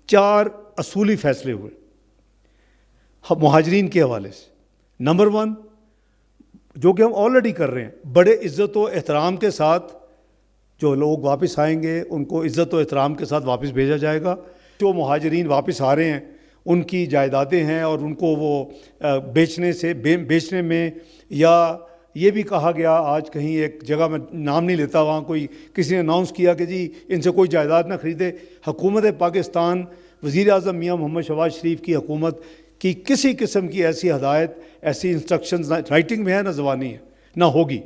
4 اصولی فیصلے ہوئے مہاجرین کے حوالے سے۔ نمبر 1 جو کہ ہم آلریڈی کر رہے ہیں، بڑے عزت و احترام کے ساتھ جو لوگ واپس آئیں گے ان کو عزت و احترام کے ساتھ واپس بھیجا جائے گا۔ جو مہاجرین واپس آ رہے ہیں ان کی جائیدادیں ہیں اور ان کو وہ بیچنے میں، یا یہ بھی کہا گیا آج کہیں ایک جگہ میں نام نہیں لیتا، وہاں کسی نے اناؤنس کیا کہ جی ان سے کوئی جائیداد نہ خریدے۔ حکومت پاکستان، وزیر اعظم میاں محمد شہباز شریف کی حکومت کی کسی قسم کی ایسی ہدایت، ایسی انسٹرکشنز نہ رائٹنگ میں ہے نہ زبانی ہے، نہ ہوگی۔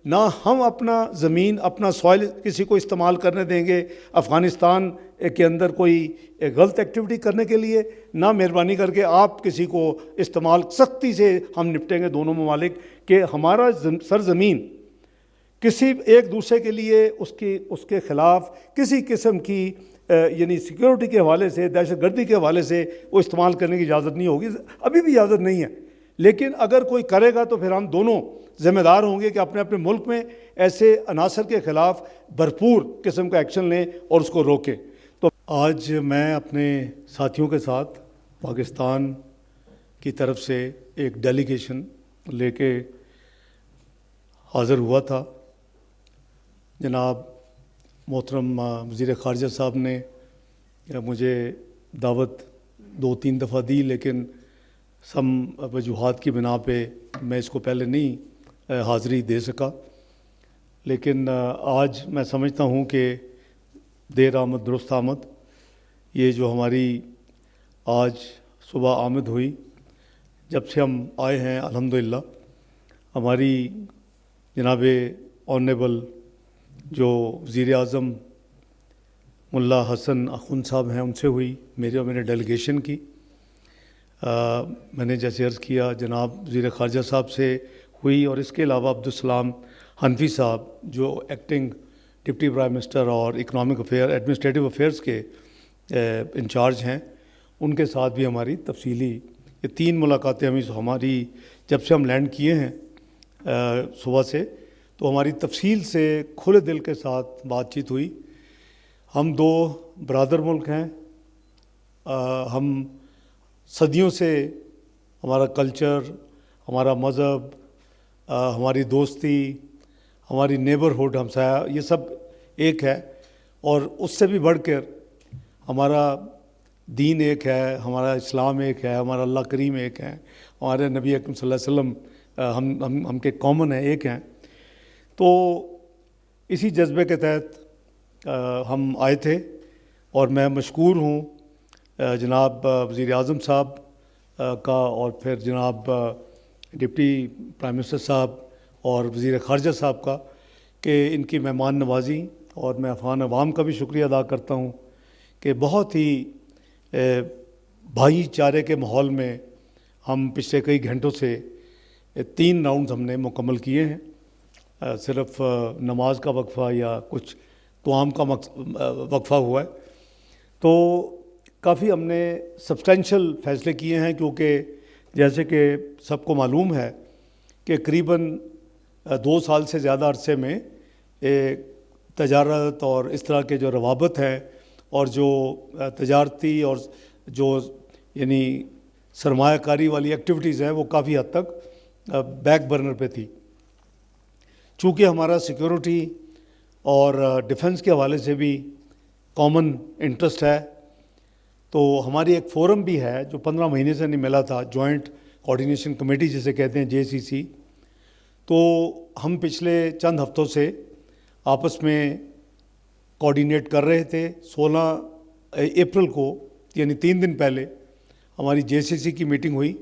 نہ ہم اپنا زمین، اپنا سوائل کسی کو استعمال کرنے دیں گے افغانستان کے اندر کوئی غلط ایکٹیویٹی کرنے کے لیے، نہ مہربانی کر کے آپ کسی کو استعمال، سختی سے ہم نپٹیں گے دونوں ممالک کہ ہمارا سرزمین کسی ایک دوسرے کے لیے اس کے خلاف کسی قسم کی یعنی سیکیورٹی کے حوالے سے، دہشت گردی کے حوالے سے وہ استعمال کرنے کی اجازت نہیں ہوگی، ابھی بھی اجازت نہیں ہے۔ لیکن اگر کوئی کرے گا تو پھر ہم دونوں ذمہ دار ہوں گے کہ اپنے اپنے ملک میں ایسے عناصر کے خلاف بھرپور قسم کا ایکشن لیں اور اس کو روکیں۔ تو آج میں اپنے ساتھیوں کے ساتھ پاکستان کی طرف سے ایک ڈیلیگیشن لے کے حاضر ہوا تھا۔ جناب محترم وزیر خارجہ صاحب نے مجھے دعوت 2-3 دفعہ دی، لیکن سم وجوہات کی بنا پہ میں اس کو پہلے نہیں حاضری دے سکا۔ لیکن آج میں سمجھتا ہوں کہ دیر آمد درست آمد، یہ جو ہماری آج صبح آمد ہوئی، جب سے ہم آئے ہیں الحمدللہ ہماری جناب آنریبل جو وزیر اعظم ملا حسن اخوند صاحب ہیں ان سے ہوئی، میرے ڈیلیگیشن کی۔ میں نے جیسے عرض کیا جناب وزیر خارجہ صاحب سے ہوئی، اور اس کے علاوہ عبدالسلام حنفی صاحب جو ایکٹنگ ڈپٹی پرائم منسٹر اور اکنامک افیئر ایڈمنسٹریٹو افیئرس کے انچارج ہیں، ان کے ساتھ بھی ہماری تفصیلی یہ 3 ملاقاتیں ہماری جب سے ہم لینڈ کیے ہیں صبح سے، تو ہماری تفصیل سے کھلے دل کے ساتھ بات چیت ہوئی۔ ہم 2 برادر ملک ہیں، ہم صدیوں سے ہمارا کلچر، ہمارا مذہب، ہماری دوستی، ہماری نیبرہڈ، ہمسایہ، یہ سب ایک ہے، اور اس سے بھی بڑھ کر ہمارا دین ایک ہے، ہمارا اسلام ایک ہے، ہمارا اللہ کریم ایک ہے، ہمارے نبی اکرم صلی اللہ علیہ وسلم ہم کے کامن ہیں، ایک ہیں۔ تو اسی جذبے کے تحت ہم آئے تھے، اور میں مشکور ہوں جناب وزیر اعظم صاحب کا، اور پھر جناب ڈپٹی پرائم منسٹر صاحب اور وزیر خارجہ صاحب کا، کہ ان کی مہمان نوازی، اور میں افغان عوام کا بھی شکریہ ادا کرتا ہوں کہ بہت ہی بھائی چارے کے ماحول میں ہم پچھلے کئی گھنٹوں سے 3 راؤنڈز ہم نے مکمل کیے ہیں۔ صرف نماز کا وقفہ یا کچھ طعام کا وقفہ ہوا ہے، تو کافی ہم نے سبسٹینشل فیصلے کیے ہیں، کیونکہ جیسے کہ سب کو معلوم ہے کہ قریباً 2 سال سے زیادہ عرصے میں تجارت اور اس طرح کے جو روابط ہیں اور جو تجارتی اور جو یعنی سرمایہ کاری والی ایکٹیویٹیز ہیں وہ کافی حد تک بیک برنر پہ تھی۔ چونکہ ہمارا سیکیورٹی اور ڈیفنس کے حوالے سے بھی کامن انٹرسٹ ہے، تو ہماری ایک فورم بھی ہے جو 15 مہینے سے نہیں ملا تھا، جوائنٹ کوآرڈینیشن کمیٹی جسے کہتے ہیں JCC۔ تو ہم پچھلے چند ہفتوں سے آپس میں کوآرڈینیٹ کر رہے تھے۔ 16 اپریل کو یعنی 3 دن پہلے ہماری JCC کی میٹنگ ہوئی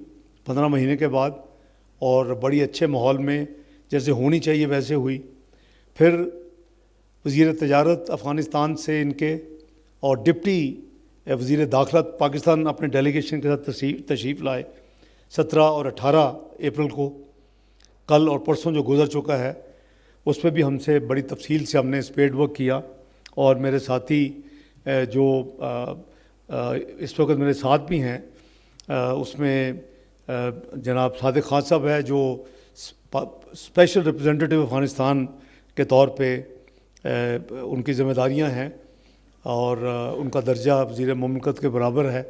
15 مہینے کے بعد، اور بڑی اچھے ماحول میں جیسے ہونی چاہیے ویسے ہوئی۔ پھر وزیر تجارت افغانستان سے ان کے اور ڈپٹی وزیر داخلہ پاکستان اپنے ڈیلیگیشن کے ساتھ تشریف لائے 17 اور 18 اپریل کو، کل اور پرسوں جو گزر چکا ہے اس پہ بھی ہم سے بڑی تفصیل سے ہم نے اسپیڈ ورک کیا۔ اور میرے ساتھی جو اس وقت میرے ساتھ بھی ہیں، اس میں جناب صادق خان صاحب ہے جو اسپیشل ریپرزینٹیٹیو افغانستان کے طور پہ ان کی ذمہ داریاں ہیں، اور ان کا درجہ وزیر مملکت کے برابر ہے.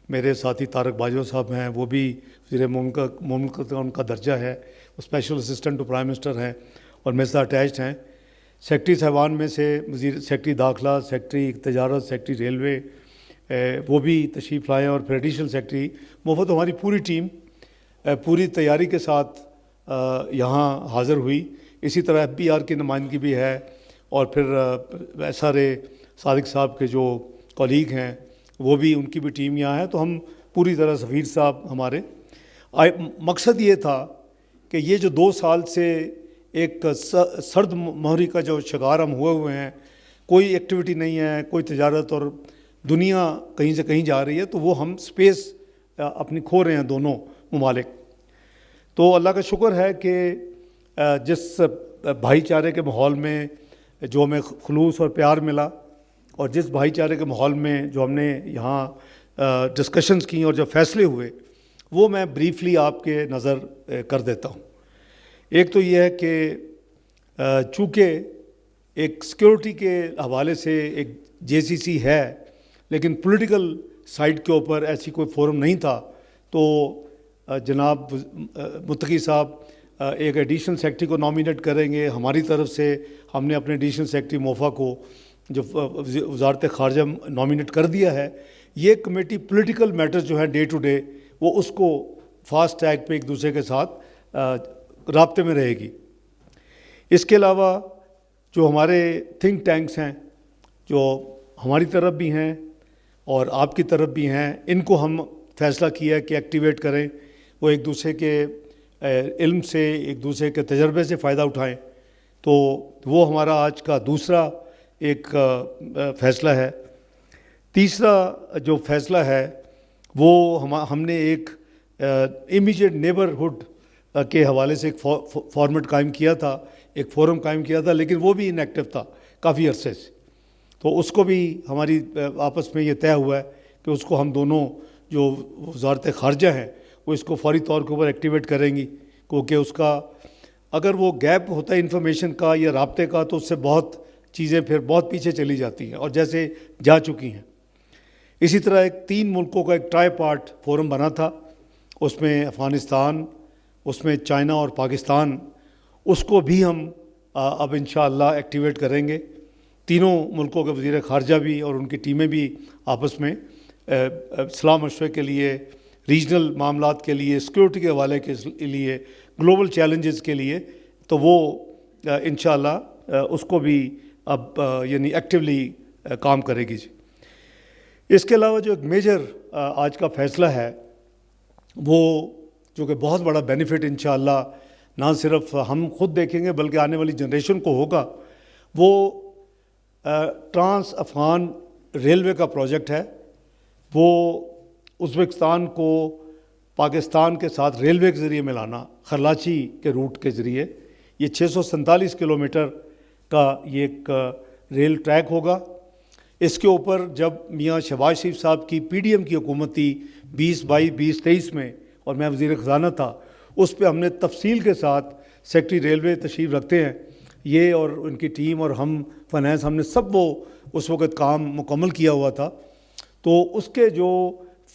میرے ساتھی طارق باجوہ صاحب ہیں, وہ بھی وزیر مملکت کا ان کا درجہ ہے, وہ special assistant to prime minister ہیں اور میرے ساتھ اٹیچڈ ہیں. سیکٹری صاحبان میں سے سیکٹری داخلہ, سیکٹری تجارت, سیکٹری ریلوے, وہ بھی تشریف لائے, اور پھر ایڈیشنل سیکٹری مفت. ہماری پوری ٹیم پوری تیاری کے ساتھ یہاں حاضر ہوئی. اسی طرح FBR کی نمائندگی بھی ہے, اور پھر SRA صادق صاحب کے جو کولیگ ہیں وہ بھی, ان کی بھی ٹیم یہاں ہے. تو ہم پوری طرح, سفیر صاحب ہمارے, مقصد یہ تھا کہ یہ جو 2 سال سے ایک سرد مہری کا جو شکار ہم ہوئے ہیں, کوئی ایکٹیویٹی نہیں ہے, کوئی تجارت, اور دنیا کہیں سے کہیں جا رہی ہے, تو وہ ہم سپیس اپنی کھو رہے ہیں دونوں ممالک. تو اللہ کا شکر ہے کہ جس بھائی چارے کے ماحول میں جو ہمیں خلوص اور پیار ملا, اور جس بھائی چارے کے ماحول میں جو ہم نے یہاں ڈسکشنز کی اور جو فیصلے ہوئے, وہ میں بریفلی آپ کے نظر کر دیتا ہوں. ایک تو یہ ہے کہ چونکہ ایک سیکیورٹی کے حوالے سے ایک JCC ہے, لیکن پولیٹیکل سائڈ کے اوپر ایسی کوئی فورم نہیں تھا, تو جناب متقی صاحب ایک ایڈیشنل سیکرٹری کو نامینیٹ کریں گے. ہماری طرف سے ہم نے اپنے ایڈیشنل سیکرٹری موفا کو جو وزارت خارجہ نامینیٹ کر دیا ہے. یہ کمیٹی پولیٹیکل میٹرز جو ہیں ڈے ٹو ڈے, وہ اس کو فاسٹ ٹریک پہ ایک دوسرے کے ساتھ رابطے میں رہے گی. اس کے علاوہ جو ہمارے تھنک ٹینکس ہیں, جو ہماری طرف بھی ہیں اور آپ کی طرف بھی ہیں, ان کو ہم فیصلہ کیا کہ ایکٹیویٹ کریں, وہ ایک دوسرے کے علم سے, ایک دوسرے کے تجربے سے فائدہ اٹھائیں. تو وہ ہمارا آج کا دوسرا ایک فیصلہ ہے. تیسرا جو فیصلہ ہے وہ ہم نے ایک امیجیٹ نیبرہڈ کے حوالے سے ایک فارمیٹ قائم کیا تھا, ایک فورم قائم کیا تھا, لیکن وہ بھی ان ایکٹیو تھا کافی عرصے سے. تو اس کو بھی ہماری آپس میں یہ طے ہوا ہے کہ اس کو ہم دونوں جو وزارت خارجہ ہیں وہ اس کو فوری طور کے اوپر ایکٹیویٹ کریں گی, کیونکہ اس کا اگر وہ گیپ ہوتا ہے انفارمیشن کا یا رابطے کا, تو اس سے بہت چیزیں پھر بہت پیچھے چلی جاتی ہیں, اور جیسے جا چکی ہیں. اسی طرح ایک 3 ملکوں کا ایک ٹرائی پارٹ فورم بنا تھا, اس میں افغانستان, اس میں چائنا اور پاکستان, اس کو بھی ہم اب انشاءاللہ ایکٹیویٹ کریں گے. تینوں ملکوں کے وزیر خارجہ بھی اور ان کی ٹیمیں بھی آپس میں صلاح مشورے کے لیے, ریجنل معاملات کے لیے, سیکیورٹی کے حوالے کے لیے, گلوبل چیلنجز کے لیے, تو وہ انشاءاللہ اس کو بھی اب یعنی ایکٹیولی کام کرے گی. جی, اس کے علاوہ جو ایک میجر آج کا فیصلہ ہے, وہ جو کہ بہت بڑا بینیفٹ انشاءاللہ نہ صرف ہم خود دیکھیں گے بلکہ آنے والی جنریشن کو ہوگا, وہ ٹرانس افغان ریلوے کا پروجیکٹ ہے. وہ ازبکستان کو پاکستان کے ساتھ ریلوے کے ذریعے ملانا, خرلاچی کے روٹ کے ذریعے. یہ 647 کلومیٹر کا یہ ایک ریل ٹریک ہوگا. اس کے اوپر جب میاں شہباز شریف صاحب کی PDM کی حکومت تھی 2022-2023 میں, اور میں وزیر خزانہ تھا, اس پہ ہم نے تفصیل کے ساتھ سیکرٹری ریلوے تشریف رکھتے ہیں, یہ اور ان کی ٹیم اور ہم فائنانس, ہم نے سب وہ اس وقت کام مکمل کیا ہوا تھا. تو اس کے جو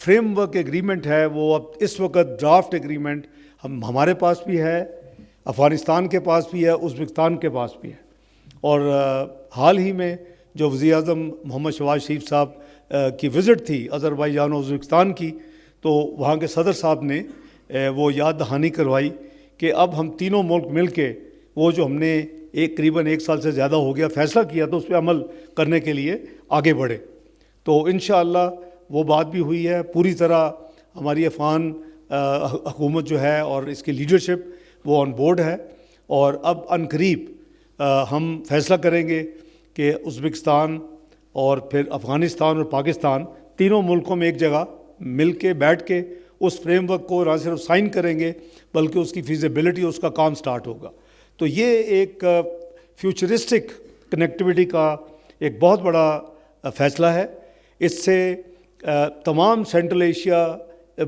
فریم ورک ایگریمنٹ ہے وہ اب اس وقت ڈرافٹ ایگریمنٹ ہمارے پاس بھی ہے, افغانستان کے پاس بھی ہے, ازبکستان کے پاس بھی ہے. اور حال ہی میں جو وزیر اعظم محمد شہباز شریف صاحب کی وزٹ تھی آذربائیجان اور ازبکستان کی, تو وہاں کے صدر صاحب نے وہ یاد دہانی کروائی کہ اب ہم تینوں ملک مل کے وہ جو ہم نے قریباً 1 سال سے زیادہ ہو گیا فیصلہ کیا تو اس پہ عمل کرنے کے لیے آگے بڑھے. تو انشاءاللہ وہ بات بھی ہوئی ہے. پوری طرح ہماری افغان حکومت جو ہے اور اس کی لیڈرشپ وہ آن بورڈ ہے, اور اب عنقریب ہم فیصلہ کریں گے کہ ازبکستان اور پھر افغانستان اور پاکستان تینوں ملکوں میں ایک جگہ مل کے بیٹھ کے اس فریم ورک کو نہ صرف سائن کریں گے بلکہ اس کی فیزیبلٹی, اس کا کام سٹارٹ ہوگا. تو یہ ایک فیوچرسٹک کنیکٹیوٹی کا ایک بہت بڑا فیصلہ ہے. اس سے تمام سینٹرل ایشیا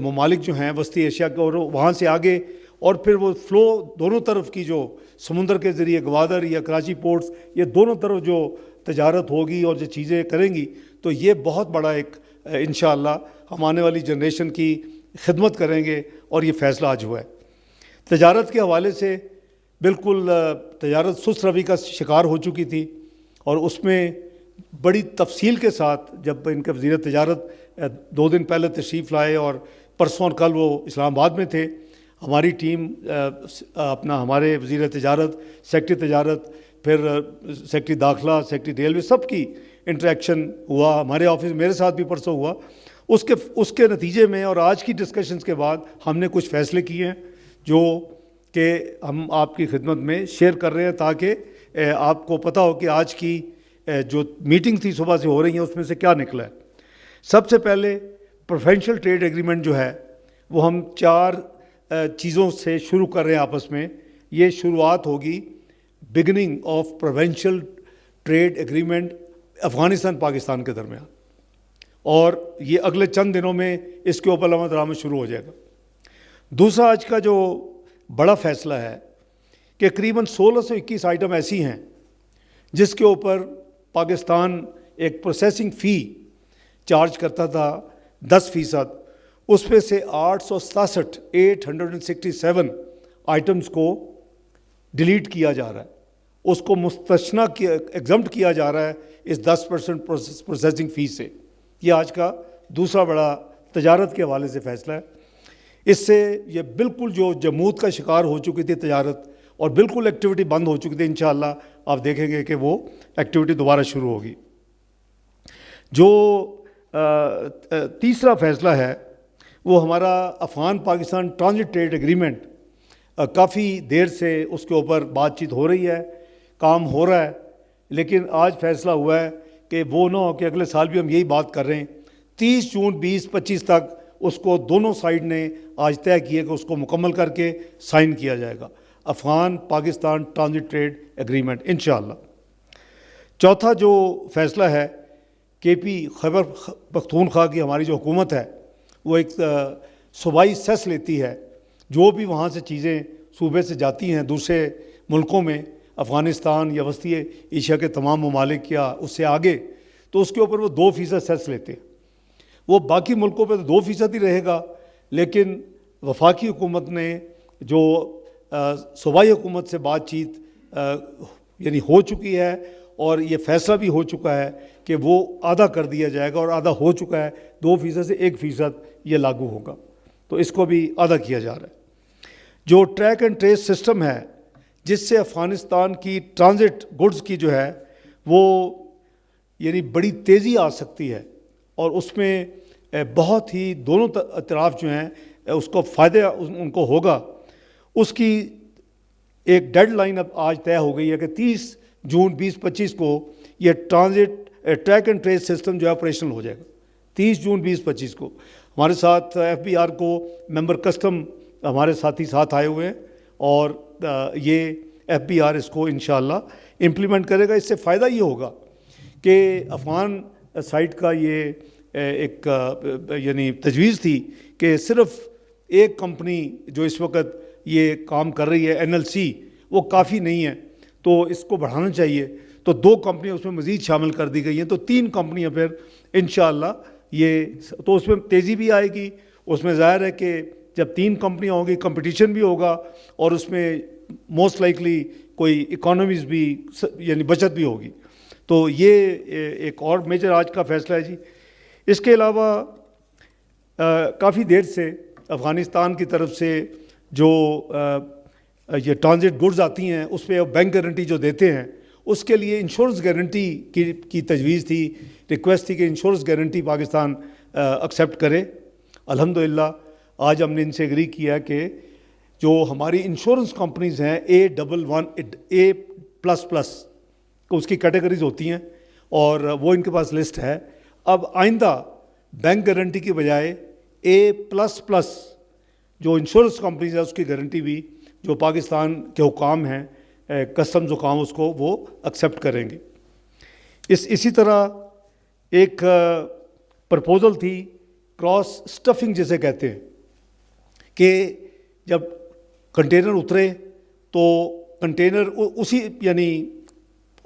ممالک جو ہیں وسطی ایشیا کے, اور وہاں سے آگے, اور پھر وہ فلو دونوں طرف کی جو سمندر کے ذریعے گوادر یا کراچی پورٹس, یہ دونوں طرف جو تجارت ہوگی اور جو چیزیں کریں گی تو یہ بہت بڑا ایک انشاءاللہ ہم آنے والی جنریشن کی خدمت کریں گے، اور یہ فیصلہ آج ہوا ہے۔ تجارت کے حوالے سے بالکل تجارت سست روی کا شکار ہو چکی تھی، اور اس میں بڑی تفصیل کے ساتھ جب ان کے وزیر تجارت 2 دن پہلے تشریف لائے اور پرسوں اور کل وہ اسلام آباد میں تھے، ہماری ٹیم ہمارے وزیر تجارت، سیکرٹری تجارت، پھر سیکرٹری داخلہ، سیکرٹری ریلوے، سب کی انٹریکشن ہوا، ہمارے آفس میرے ساتھ بھی پرسوں ہوا۔ اس کے نتیجے میں اور آج کی ڈسکشنز کے بعد ہم نے کچھ فیصلے کیے ہیں جو کہ ہم آپ کی خدمت میں شیئر کر رہے ہیں، تاکہ آپ کو پتہ ہو کہ آج کی جو میٹنگ تھی صبح سے ہو رہی ہیں اس میں سے کیا نکلا ہے۔ سب سے پہلے پریفرینشیل ٹریڈ ایگریمنٹ جو ہے وہ ہم 4 چیزوں سے شروع کر رہے ہیں آپس میں۔ یہ شروعات ہوگی beginning of preferential trade agreement Afghanistan Pakistan کے درمیان، اور یہ اگلے چند دنوں میں اس کے اوپر عمل درآمد شروع ہو جائے گا۔ دوسرا آج کا جو بڑا فیصلہ ہے کہ قریباً 1621 آئٹم ایسی ہیں جس کے اوپر پاکستان ایک پروسیسنگ فی چارج کرتا تھا 10%، اس میں سے 867 آئٹمز کو ڈیلیٹ کیا جا رہا ہے، اس کو مستثنیٰ ایگزمپٹ کیا جا رہا ہے اس 10% پروسیسنگ فی سے۔ یہ آج کا دوسرا بڑا تجارت کے حوالے سے فیصلہ ہے۔ اس سے یہ بالکل جو جمود کا شکار ہو چکی تھی تجارت اور بالکل ایکٹیویٹی بند ہو چکی تھی، انشاءاللہ آپ دیکھیں گے کہ وہ ایکٹیویٹی دوبارہ شروع ہوگی۔ جو تیسرا فیصلہ ہے وہ ہمارا Afghan Pakistan transit trade agreement, کافی دیر سے اس کے اوپر بات چیت ہو رہی ہے، کام ہو رہا ہے، لیکن آج فیصلہ ہوا ہے کہ وہ نہ ہو کہ اگلے سال بھی ہم یہی بات کر رہے ہیں۔ 30 جون 2025 تک اس کو دونوں سائیڈ نے آج طے کیے کہ اس کو مکمل کر کے سائن کیا جائے گا، Afghan Pakistan transit trade agreement انشاءاللہ۔ چوتھا جو فیصلہ ہے، کے پی خیبر پختونخوا کی ہماری جو حکومت ہے وہ ایک صوبائی سیس لیتی ہے، جو بھی وہاں سے چیزیں صوبے سے جاتی ہیں دوسرے ملکوں میں، افغانستان یا وسطی ایشیا کے تمام ممالک یا اس سے آگے، تو اس کے اوپر وہ 2% سیس لیتے ہیں۔ وہ باقی ملکوں پہ تو 2% ہی رہے گا، لیکن وفاقی حکومت نے جو صوبائی حکومت سے بات چیت یعنی ہو چکی ہے، اور یہ فیصلہ بھی ہو چکا ہے کہ وہ آدھا کر دیا جائے گا، اور آدھا ہو چکا ہے، 2% سے 1% یہ لاگو ہوگا، تو اس کو بھی آدھا کیا جا رہا ہے۔ جو ٹریک اینڈ ٹریس سسٹم ہے جس سے افغانستان کی ٹرانزٹ گڈز کی جو ہے وہ یعنی بڑی تیزی آ سکتی ہے، اور اس میں بہت ہی دونوں اطراف جو ہیں اس کو فائدہ ان کو ہوگا، اس کی ایک ڈیڈ لائن اب آج طے ہو گئی ہے کہ 30 جون 2025 کو یہ transit track and trace system جو ہے آپریشنل ہو جائے گا۔ 30 جون 2025 کو ہمارے ساتھ FBR کو ممبر کسٹم ہمارے ساتھی ساتھ آئے ہوئے ہیں، اور یہ FBR اس کو انشاءاللہ امپلیمنٹ کرے گا۔ اس سے فائدہ یہ ہوگا کہ افغان سائٹ کا یہ ایک یعنی تجویز تھی کہ صرف ایک کمپنی جو اس وقت یہ کام کر رہی ہے NLC، وہ کافی نہیں ہے، تو اس کو بڑھانا چاہیے، تو 2 کمپنیاں اس میں مزید شامل کر دی گئی ہیں، تو 3 کمپنیاں پھر انشاءاللہ یہ، تو اس میں تیزی بھی آئے گی۔ اس میں ظاہر ہے کہ جب 3 کمپنیاں ہوں گی کمپٹیشن بھی ہوگا، اور اس میں موسٹ لائکلی کوئی اکانومیز بھی یعنی بچت بھی ہوگی، تو یہ ایک اور میجر آج کا فیصلہ ہے جی۔ اس کے علاوہ کافی دیر سے افغانستان کی طرف سے جو یہ ٹرانزٹ گڈز آتی ہیں اس پہ بینک گارنٹی جو دیتے ہیں، اس کے لیے انشورنس گارنٹی کی تجویز تھی، ریکویسٹ تھی کہ انشورنس گارنٹی پاکستان ایکسیپٹ کرے۔ الحمدللہ آج ہم نے ان سے ایگری کیا کہ جو ہماری انشورنس کمپنیز ہیں A++، اس کی کیٹیگریز ہوتی ہیں، اور وہ ان کے پاس لسٹ ہے۔ اب آئندہ بینک گارنٹی کی بجائے A++ جو انشورنس کمپنیز ہے اس کی گارنٹی بھی جو پاکستان کے حکام ہیں، کسٹمز حکام، اس کو وہ ایکسیپٹ کریں گے۔ اسی طرح ایک پرپوزل تھی کراس سٹفنگ جسے کہتے ہیں، کہ جب کنٹینر اترے تو کنٹینر اسی یعنی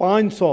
500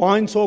500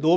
2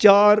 4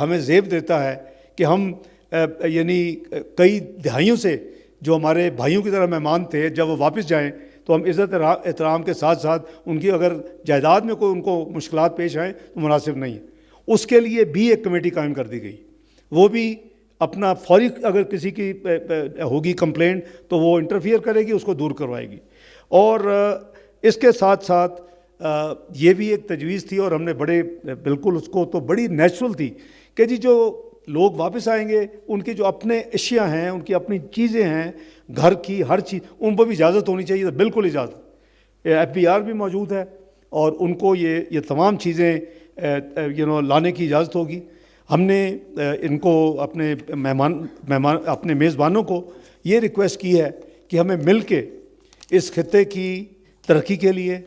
ہمیں زیب دیتا ہے کہ ہم یعنی کئی دہائیوں سے جو ہمارے بھائیوں کی طرح مہمان تھے، جب وہ واپس جائیں تو ہم عزت احترام کے ساتھ ساتھ ان کی اگر جائیداد میں کوئی ان کو مشکلات پیش آئیں تو مناسب نہیں ہے۔ اس کے لیے بھی ایک کمیٹی قائم کر دی گئی، وہ بھی اپنا فوری اگر کسی کی ہوگی کمپلینٹ تو وہ انٹرفیئر کرے گی، اس کو دور کروائے گی۔ اور اس کے ساتھ ساتھ یہ بھی ایک تجویز تھی، اور ہم نے بڑے بالکل اس کو تو بڑی نیچرل تھی کہ جی جو لوگ واپس آئیں گے ان کے جو اپنے اشیاء ہیں، ان کی اپنی چیزیں ہیں گھر کی، ہر چیز ان پر بھی اجازت ہونی چاہیے۔ تو بالکل اجازت، FBR بھی موجود ہے اور ان کو یہ تمام چیزیں لانے کی اجازت ہوگی۔ ہم نے ان کو اپنے اپنے میزبانوں کو یہ ریکویسٹ کی ہے کہ ہمیں مل کے اس خطے کی ترقی کے لیے،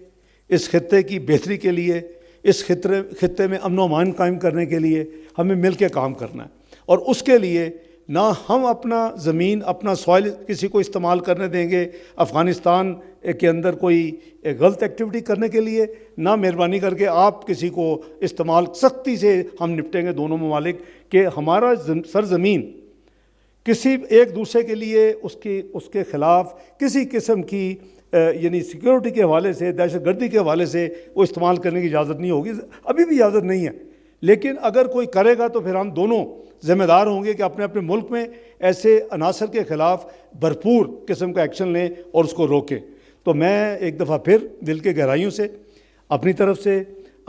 اس خطے کی بہتری کے لیے، اس خطے میں امن و امان قائم کرنے کے لیے ہمیں مل کے کام کرنا ہے۔ اور اس کے لیے نہ ہم اپنا زمین، اپنا سوائل کسی کو استعمال کرنے دیں گے افغانستان کے اندر کوئی غلط ایکٹیویٹی کرنے کے لیے، نہ مہربانی کر کے آپ کسی کو استعمال، سختی سے ہم نپٹیں گے دونوں ممالک کہ ہمارا سرزمین کسی ایک دوسرے کے لیے اس کے خلاف کسی قسم کی یعنی سیکیورٹی کے حوالے سے، دہشت گردی کے حوالے سے وہ استعمال کرنے کی اجازت نہیں ہوگی، ابھی بھی اجازت نہیں ہے۔ لیکن اگر کوئی کرے گا تو پھر ہم دونوں ذمہ دار ہوں گے کہ اپنے اپنے ملک میں ایسے عناصر کے خلاف بھرپور قسم کا ایکشن لیں اور اس کو روکیں۔ تو میں ایک دفعہ پھر دل کے گہرائیوں سے اپنی طرف سے،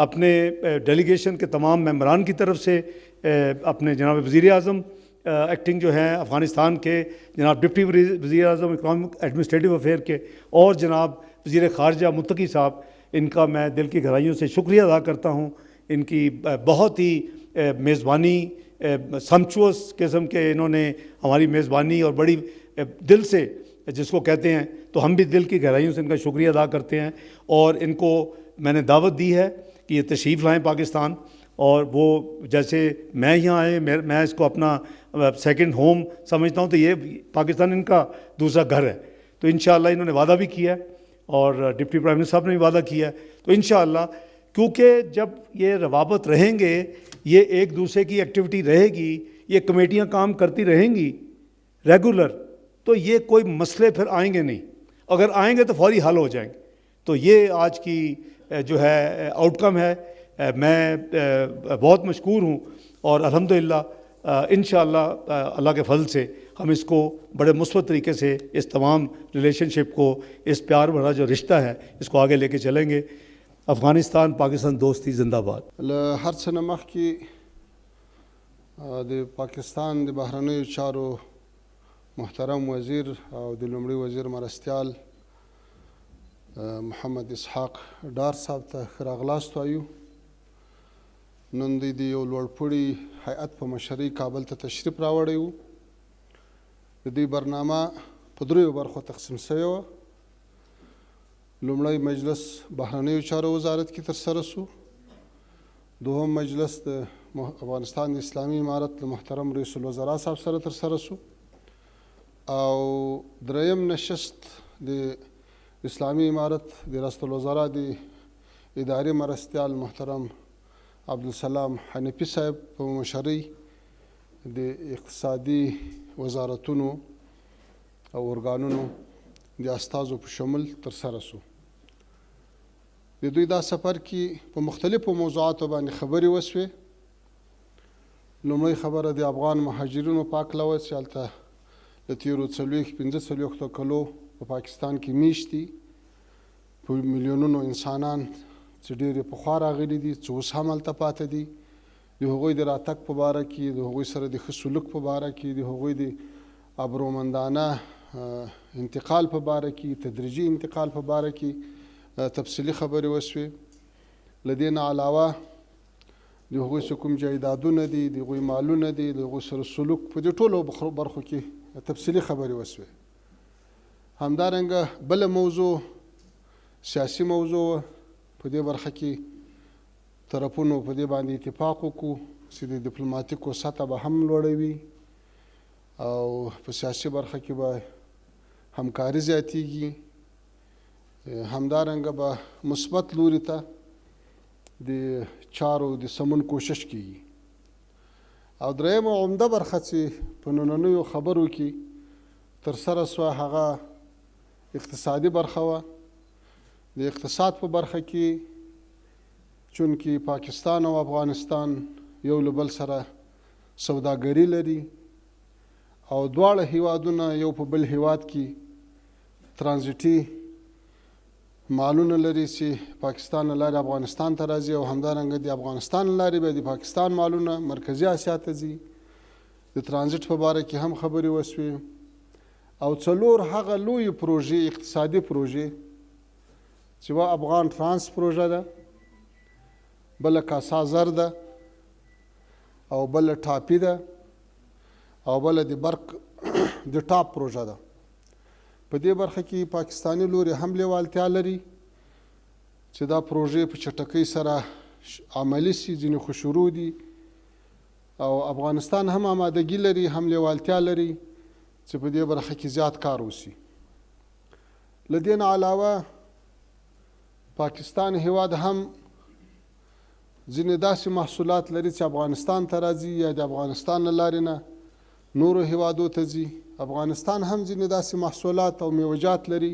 اپنے ڈیلیگیشن کے تمام ممبران کی طرف سے، اپنے جناب وزیر اعظم ایکٹنگ جو ہیں افغانستان کے، جناب ڈپٹی وزیر اعظم اکنامک ایڈمنسٹریٹو افیئر کے، اور جناب وزیر خارجہ متقی صاحب، ان کا میں دل کی گہرائیوں سے شکریہ ادا کرتا ہوں۔ ان کی بہت ہی میزبانی، سمپچوس قسم کے انہوں نے ہماری میزبانی اور بڑی دل سے جس کو کہتے ہیں، تو ہم بھی دل کی گہرائیوں سے ان کا شکریہ ادا کرتے ہیں۔ اور ان کو میں نے دعوت دی ہے کہ یہ تشریف لائیں پاکستان، اور وہ جیسے میں یہاں آئے، میں اس کو اپنا سیکنڈ ہوم سمجھتا ہوں، تو یہ پاکستان ان کا دوسرا گھر ہے۔ تو انشاءاللہ انہوں نے وعدہ بھی کیا ہے، اور ڈپٹی پرائم منسٹر صاحب نے بھی وعدہ کیا ہے۔ تو انشاءاللہ کیونکہ جب یہ روابط رہیں گے، یہ ایک دوسرے کی ایکٹیویٹی رہے گی، یہ کمیٹیاں کام کرتی رہیں گی ریگولر، تو یہ کوئی مسئلے پھر آئیں گے نہیں، اگر آئیں گے تو فوری حل ہو جائیں گے۔ تو یہ آج کی جو ہے آؤٹ کم ہے۔ میں بہت مشکور ہوں، اور الحمدللہ انشاءاللہ اللہ کے فضل سے ہم اس کو بڑے مثبت طریقے سے، اس تمام ریلیشن شپ کو، اس پیار بھرا جو رشتہ ہے، اس کو آگے لے کے چلیں گے۔ افغانستان پاکستان دوستی زندہ باد۔ هر څه نه مخکې د پاکستان د بهرنیو چارو محترم وزیر او د لومړي وزیر مرستیال محمد اسحاق ډار صاحب ته ښه راغلاست وایو۔ نن دوی د یو لوړپوړي هیئت په مشرۍ کابل ته تشریف راوړی و۔ د دوی برنامه په دریو برخو تقسیم شوې وه۔ لومړی مجلس بهرنیو چارو وزارت کې ترسره شو، دوهم مجلس د افغانستان د اسلامي امارت له محترم رئیس الوزرا صاحب سره ترسره شو، او دریم نشست د اسلامي امارت د رئیس الوزرا د اداري مرستیال محترم عبدالسلام حنفي صاحب په مشرۍ د اقتصادي وزارتونو او ارګانونو د استازو په شمول ترسره شو۔ د دوی دا سفر کې په مختلفو موضوعاتو باندې خبرې وشوې۔ لومړی خبره د افغان مهاجرینو په هکله وه چې هلته د تېرو 45 کلو په پاکستان کې میشت دي، په میلیونونو انسانان چې ډېرې پخوا راغلي دي، چې اوس هم هلته پاتې دي، د هغوی د راتګ په باره کې، د هغوی سره د ښه سلوک په باره کې، د هغوی د ابرومندانه انتقال په باره کې، تدریجي انتقال په باره کې تفصیلي خبرې وشوې۔ له دې نه علاوه د هغوی څه کوم جایدادونه دي، د هغوی مالونه دي، د هغوی سره سلوک، په دې ټولو برخو کې تفصیلي خبرې وشوې۔ همدارنګه بله موضوع سیاسي موضوع وه، په دې برخه کې طرفونو په دې باندې اتفاق وکړو چې د ډیپلوماتیکو سطحه به هم لوړوي، او په سیاسي برخه کې به همکاري زیاتیږي، همدارنګه به مثبت لوري ته د چارو د سمون کوشش کیږي۔ او درېیمه عمده برخه چې په نننیو خبرو کې ترسره سوه هغه اقتصادي برخه وه. د اقتصاد په برخه کې چونکې پاکستان او افغانستان یو له بل سره سوداګري لري او دواړه هیوادونه یو په بل هیواد کې ترانزیټي مالونه لري چې پاکستان له لارې افغانستان ته راځي او همدارنګه د افغانستان له لارې بیا د پاکستان مالونه مرکزي اسیا ته ځي. د ترانزیټ په باره کې هم خبرې وسوې او 4 هغه لویې پروژې اقتصادي پروژې چې افغان ترانس پروژه ده، بله کاسا زر ده او بله ټاپي ده او بله د برق د ټاپ پروژه ده. په دې برخه کې پاکستاني لوري هم لیوالتیا لري چې دا پروژې په چټکۍ سره عملي سي، ځینې خو شروع دي او افغانستان هم آمادګي لري، هم لیوالتیا لري چې په دې برخه کې زیات کار وسي. له دې نه علاوه پاکستان هیواد هم ځینې داسې محصولات لري چې افغانستان ته راځي یا د افغانستان له لارې نه نورو هیوادو ته ځي. افغانستان هم ځینې داسې محصولات او میوجات لري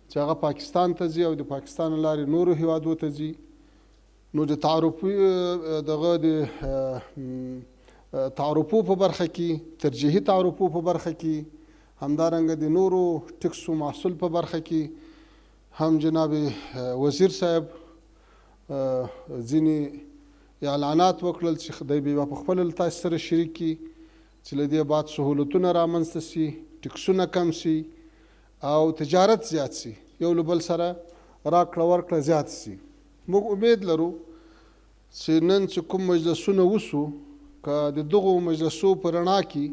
چې هغه پاکستان ته ځي او د پاکستان له لارې نورو هیوادو ته ځي. نو د تعرفو په برخه کې، ترجیحي تعرفو په برخه کې، همدارنګه د نورو ټکسو محصول په برخه کې هم جناب وزیر صاحب ځینې اعلانات وکړل چې خدای به په خپله له تاسو سره شریک کړي چې له دې بعد سهولتونه رامنځته سي، ټکسونه کم سي او تجارت زیات سي، یو له بل سره راکړه ورکړه زیات سي. موږ امید لرو چې نن چې کوم مجلسونه وسو که د دغو مجلسو په رڼا کې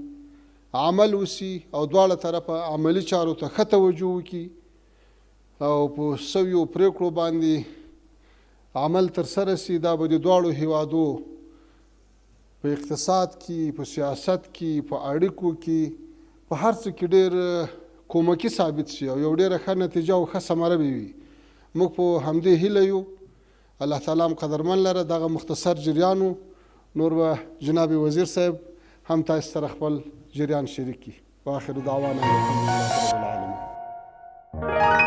عمل وسي او دواړه طرفه عملي چارو ته ښه توجه وکړي او په سویو پرېکړو باندې عمل ترسره سي، دا به د دواړو هیوادو په اقتصاد کې، په سیاست کې، په اړیکو کې، په هر څه کې ډېر کومکي ثابت شي او یو ډېره ښه نتیجه او ښه ثمره به وي. موږ په همدې هیله یو. الله تعالی هم قدرمن لره. دغه مختصر جریان و. نور به جناب وزیر صاحب هم تاسو سره خپل جریان شریک کړي. واخر دعوانا الحمدلله رب العالمین.